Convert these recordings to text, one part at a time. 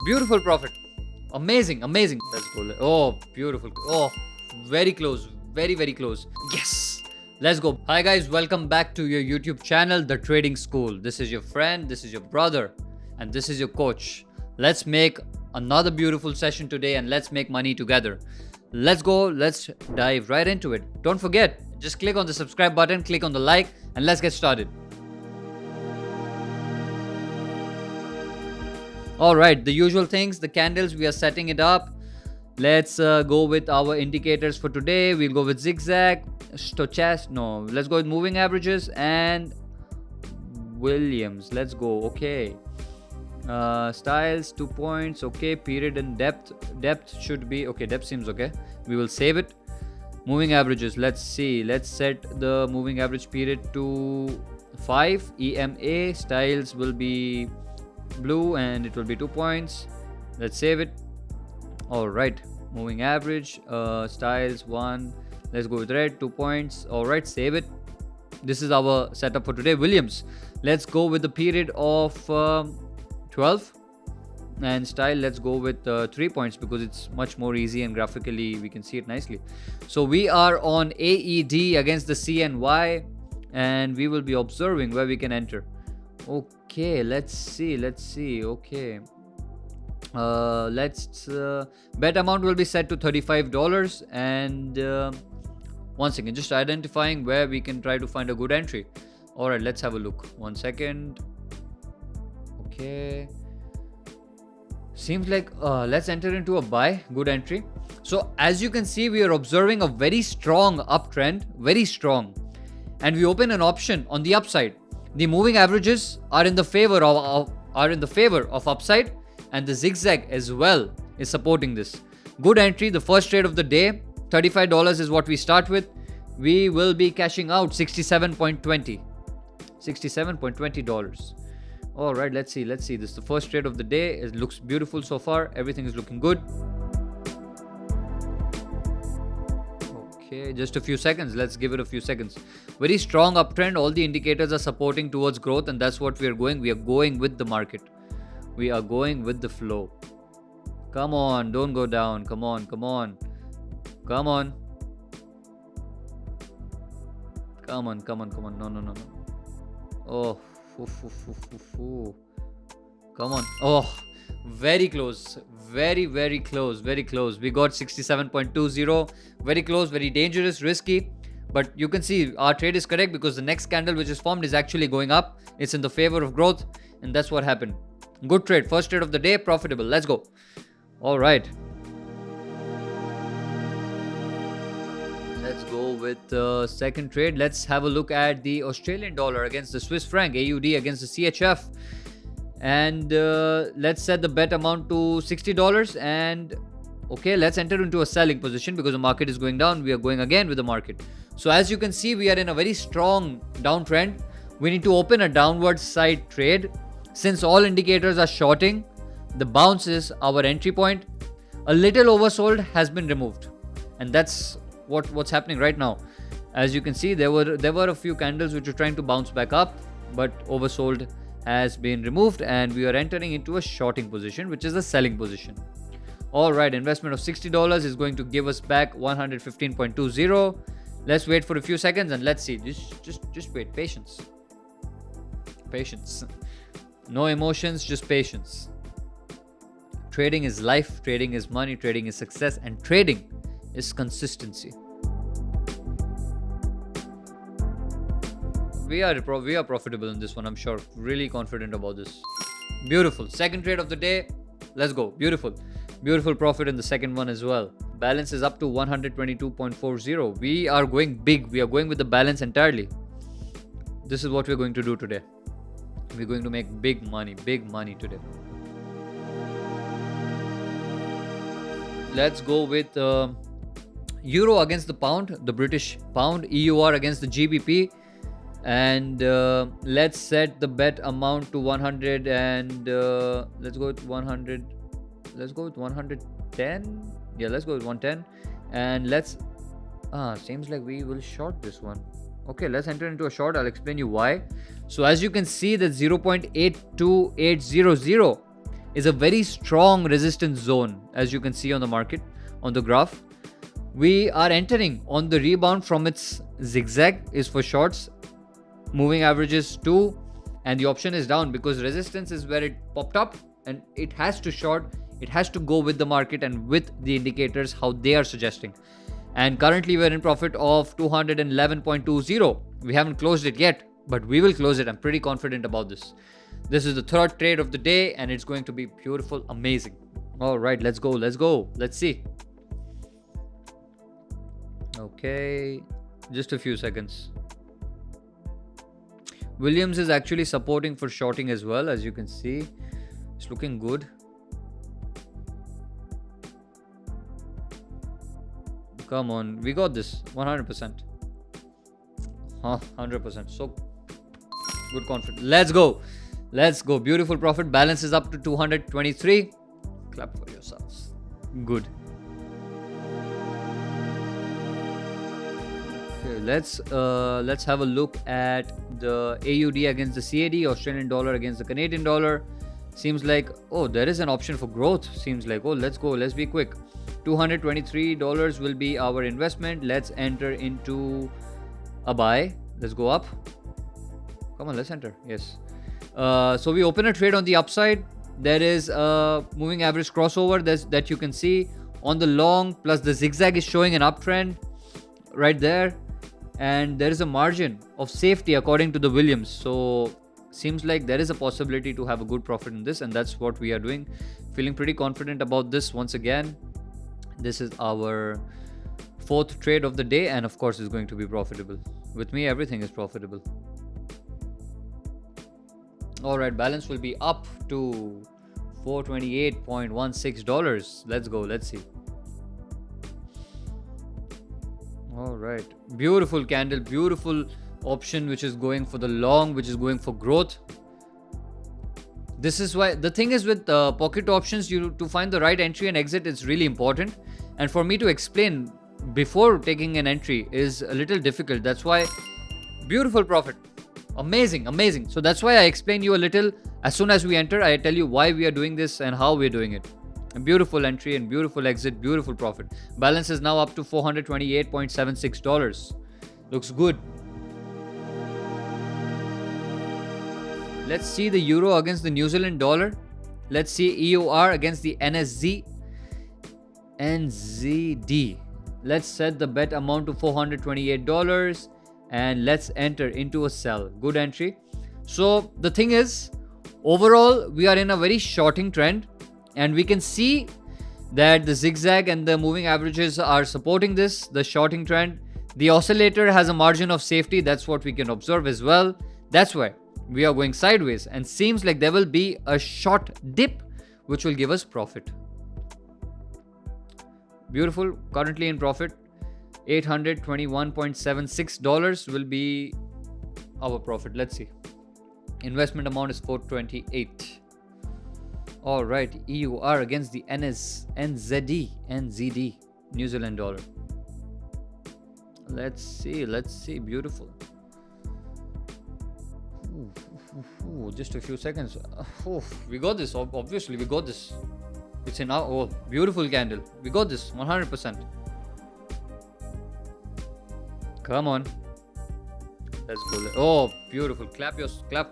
Beautiful profit. Amazing, amazing. Let's go. Oh, beautiful. Oh, very close. Very, very close. Yes. Let's go. Hi guys, welcome back to your YouTube channel, The Trading School. This is your friend, this is your brother, and this is your coach. Let's make another beautiful session today and let's make money together. Let's go. Let's dive right into it. Don't forget, just click on the subscribe button, click on the like, and let's get started. All right, the usual things, the candles, we are setting it up. Let's go with our indicators for today. We'll go with zigzag, stochastic, no, let's go with moving averages and Williams. Let's go. Okay. Styles, 2 points. Okay. Period and depth should be okay. Depth seems okay. We will save it. Moving averages, let's see. Let's set the moving average period to 5. EMA styles will be blue and it will be 2 points. Let's save it. All right, moving average, styles 1. Let's go with red, 2 points. All right, save it. This is our setup for today. Williams, let's go with the period of 12 and style, let's go with 3 points because it's much more easy and graphically we can see it nicely. So we are on AED against the CNY and we will be observing where we can enter. Okay, let's see. Okay, let's bet amount will be set to $35 and once again just identifying where we can try to find a good entry. All right, let's have a look. 1 second. Okay, seems like let's enter into a buy. Good entry. So as you can see, we are observing a very strong uptrend, very strong, and we open an option on the upside. The moving averages are in the favor of upside, and the zigzag as well is supporting this. Good entry. The first trade of the day, $35 is what we start with. We will be cashing out $67.20. All right, let's see. This is the first trade of the day. It looks beautiful so far. Everything is looking good. Okay, just a few seconds. Let's give it a few seconds. Very strong uptrend. All the indicators are supporting towards growth, and that's what we are going. We are going with the market. We are going with the flow. Come on, don't go down. Come on. No. Oh, come on. Oh, very close. Very close. We got 67.20. Very close, very dangerous, risky. But you can see our trade is correct because the next candle which is formed is actually going up. It's in the favor of growth, and that's what happened. Good trade. First trade of the day, profitable. Let's go. All right. Let's go with the second trade. Let's have a look at the Australian dollar against the Swiss franc, AUD against the CHF. And let's set the bet amount to $60 and okay, let's enter into a selling position because the market is going down. We are going again with the market. So as you can see, we are in a very strong downtrend. We need to open a downward side trade. Since all indicators are shorting, the bounce is our entry point. A little oversold has been removed, and that's what's happening right now. As you can see, there were a few candles which were trying to bounce back up, but oversold has been removed and we are entering into a shorting position, which is a selling position. All right, investment of $60 is going to give us back 115.20. Let's wait for a few seconds and let's see. Just wait. Patience. No emotions, just patience. Trading is life, trading is money, trading is success, and trading is consistency. We are profitable in this one, I'm sure. Really confident about this. Beautiful. Second trade of the day. Let's go. Beautiful profit in the second one as well. Balance is up to 122.40. We are going big. We are going with the balance entirely. This is what we're going to do today. We're going to make big money today. Let's go with Euro against the pound, the British pound, EUR against the GBP. And let's set the bet amount to 100 and let's go with 100. Let's go with 110. Yeah, let's go with 110. And let's seems like we will short this one. Okay, let's enter into a short. I'll explain you why. So as you can see, that 0.82800 is a very strong resistance zone, as you can see on the market, on the graph. We are entering on the rebound from its zigzag is for shorts, moving averages 2, and the option is down because resistance is where it popped up and it has to short. It has to go with the market and with the indicators how they are suggesting. And currently we're in profit of 211.20. We haven't closed it yet, but we will close it. I'm pretty confident about this. This is the third trade of the day and it's going to be beautiful, amazing. All right, let's go. Let's see. Okay, just a few seconds. Williams is actually supporting for shorting as well, as you can see. It's looking good. Come on, we got this 100%. 100%. So good confidence. Let's go. Beautiful profit. Balance is up to 223. Clap for yourselves. Good. Okay, let's have a look at the AUD against the CAD, Australian dollar against the Canadian dollar. Seems like, oh, there is an option for growth. Seems like, oh, let's go. Let's be quick. $223 will be our investment. Let's enter into a buy. Let's go up. Come on, let's enter. Yes. So we open a trade on the upside. There is a moving average crossover that you can see on the long, plus the zigzag is showing an uptrend right there. And there is a margin of safety according to the Williams. So seems like there is a possibility to have a good profit in this, and that's what we are doing. Feeling pretty confident about this once again. This is our fourth trade of the day, and of course it's going to be profitable. With me, everything is profitable. All right, balance will be up to $428.16. Let's go. Let's see. All right, beautiful candle, beautiful option which is going for the long, which is going for growth. This is why the thing is with pocket options, to find the right entry and exit is really important, and for me to explain before taking an entry is a little difficult. That's why beautiful profit, amazing. So that's why I explain you a little. As soon as we enter, I tell you why we are doing this and how we are doing it. A beautiful entry and beautiful exit, beautiful profit. Balance is now up to $428.76. Looks good. Let's see the euro against the New Zealand dollar. Let's see EUR against the NZD. Let's set the bet amount to $428 and let's enter into a sell. Good entry. So the thing is, overall, we are in a very shorting trend. And we can see that the zigzag and the moving averages are supporting this, the shorting trend. The oscillator has a margin of safety. That's what we can observe as well. That's why we are going sideways. And seems like there will be a short dip, which will give us profit. Beautiful. Currently in profit. $821.76 will be our profit. Let's see. Investment amount is $428. All right, EUR against the NZD, New Zealand dollar. Let's see, beautiful. Just a few seconds. We got this, obviously, we got this. It's in our, beautiful candle. We got this, 100%. Come on. Let's go. Oh, beautiful. Clap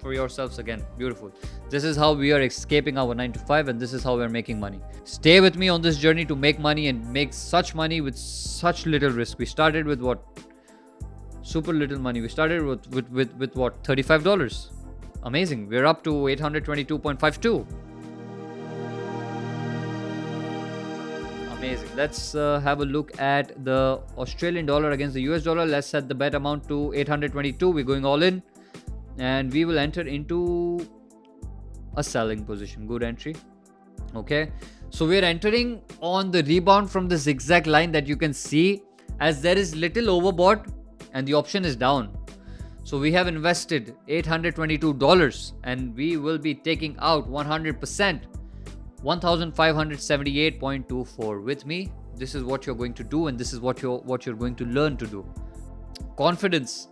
for yourselves again. Beautiful. This is how we are escaping our 9 to 5, and this is how we're making money. Stay with me on this journey to make money and make such money with such little risk. We started with what? Super little money. We started with what? $35. Amazing. We're up to 822.52. Amazing. Let's have a look at the Australian dollar against the US dollar. Let's set the bet amount to 822. We're going all in, and we will enter into a selling position. Good entry. Okay, so we're entering on the rebound from the zigzag line that you can see, as there is little overbought and the option is down. So we have invested $822 and we will be taking out 100%, 1578.24. With me, this is what you're going to do, and this is what you're going to learn to do. Confidence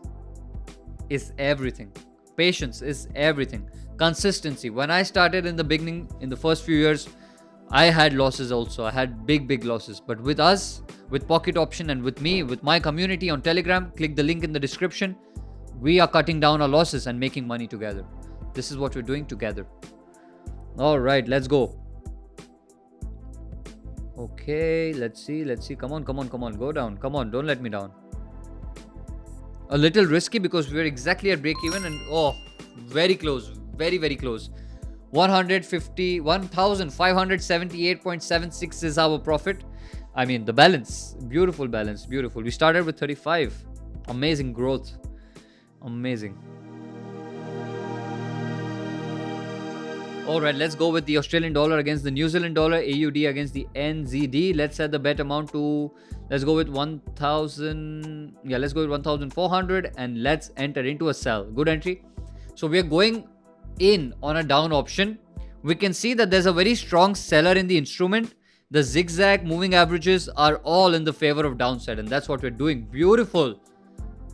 is everything. Patience is everything. Consistency. When I started in the beginning, in the first few years, I had losses also. I had big losses. But with us, with Pocket Option and with me, with my community on Telegram, click the link in the description. We are cutting down our losses and making money together. This is what we're doing together. All right, let's go. Okay, let's see. Come on. Go down. Come on, don't let me down. A little risky because we're exactly at break even and very close. Very close. 1,578.76 is our profit. I mean, the balance. Beautiful balance. Beautiful. We started with 35. Amazing growth. Amazing. Alright, let's go with the Australian dollar against the New Zealand dollar, AUD against the NZD. Let's set the bet amount to, let's go with 1,000. Yeah, let's go with 1,400 and let's enter into a sell. Good entry. So we are going in on a down option. We can see that there's a very strong seller in the instrument. The zigzag moving averages are all in the favor of downside, and that's what we're doing. Beautiful.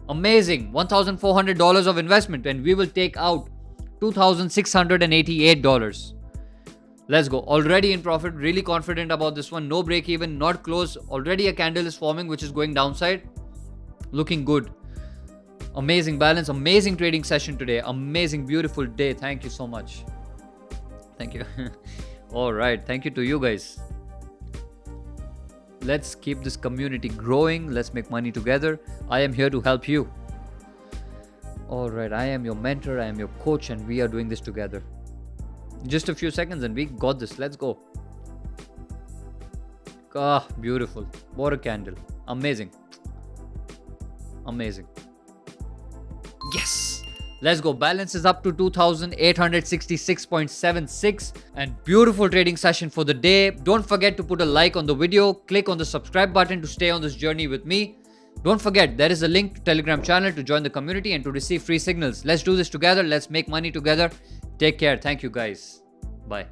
Amazing. $1,400 of investment, and we will take out $2,688. Let's go. Already in profit. Really confident about this one. No break even, not close. Already a candle is forming which is going downside. Looking good. Amazing balance. Amazing trading session today. Amazing, beautiful day. Thank you so much. Thank you. All right. Thank you to you guys. Let's keep this community growing. Let's make money together. I am here to help you. Alright, I am your mentor, I am your coach, and we are doing this together. Just a few seconds and we got this. Let's go. Ah, beautiful. What a candle. Amazing. Amazing. Yes! Let's go. Balance is up to 2,866.76 and beautiful trading session for the day. Don't forget to put a like on the video. Click on the subscribe button to stay on this journey with me. Don't forget, there is a link to Telegram channel to join the community and to receive free signals. Let's do this together. Let's make money together. Take care. Thank you, guys. Bye.